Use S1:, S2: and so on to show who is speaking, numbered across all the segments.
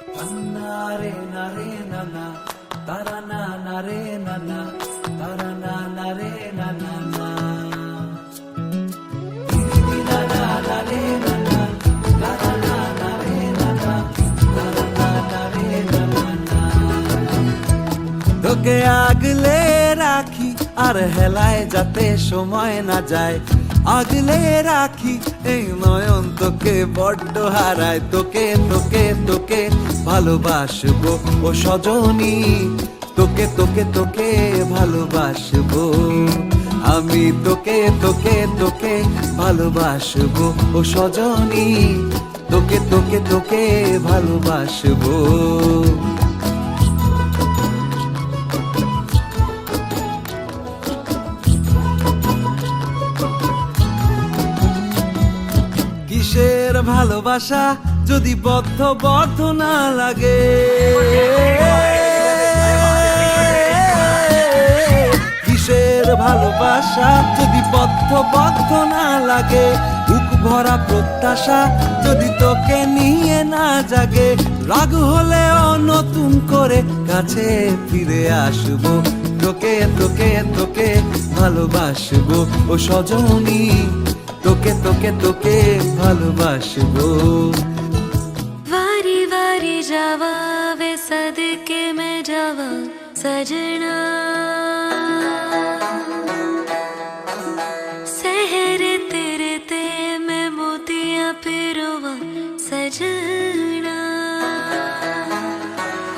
S1: নারে নারে নানা তারা না নারে নানা তারা না নারে নানা না নানা নারে নানা তারা না নারে নানা তারা না নারে নানা না তোকে আগলে রাখি আর হেলায় যাতে সময় না যায় আগলে রাখি এই নয়ন তোকে বড্ড হারায় তোকে তোকে তোকে ভালোবাসবো ও সজনী তোকে তোকে তোকে ভালোবাসবো আমি তোকে তোকে তোকে ভালোবাসবো ও সজনী তোকে তোকে তোকে ভালোবাসবো কিসের ভালোবাসা যদি বদ্ধ বদ্ধ না লাগে কিসের ভালোবাসা যদি বদ্ধ বদ্ধ না লাগে বুক ভরা প্রত্যাশা যদি তোকে নিয়ে না জাগে রাগ হলেও নতুন করে কাছে ফিরে আসবো তোকে তোকে তোকে ভালোবাসবো ও সজনী তোকে তোকে তোকে ভালোবাসবো
S2: वारी वारी जावा वे सदके में जावा सजना सहरे तेरे ते मैं मोतियां पिरोवा सजना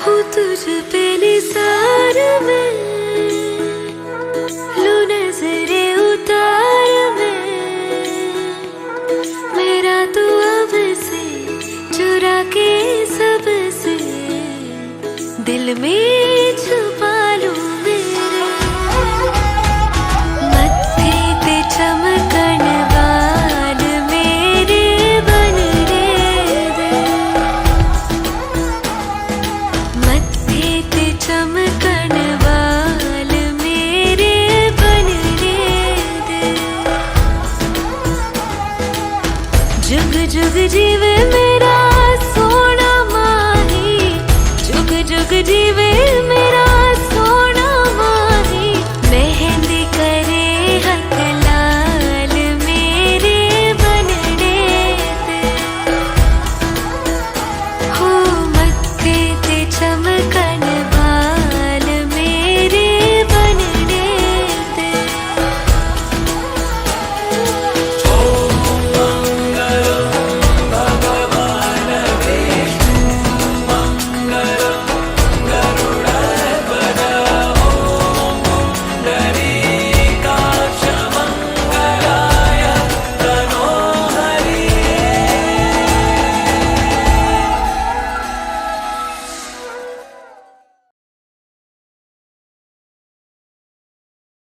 S2: हूँ तुझ पे निसार में लू नजरे उतार में मेरा तू अब से चुरा के सबसे दिल में छुपा लूं मेरे मत्थे पे चमकन बाल मेरे बन रे दे मत्थे पे चमकन बाल मेरे बन रे दे जुग जुग जीवे में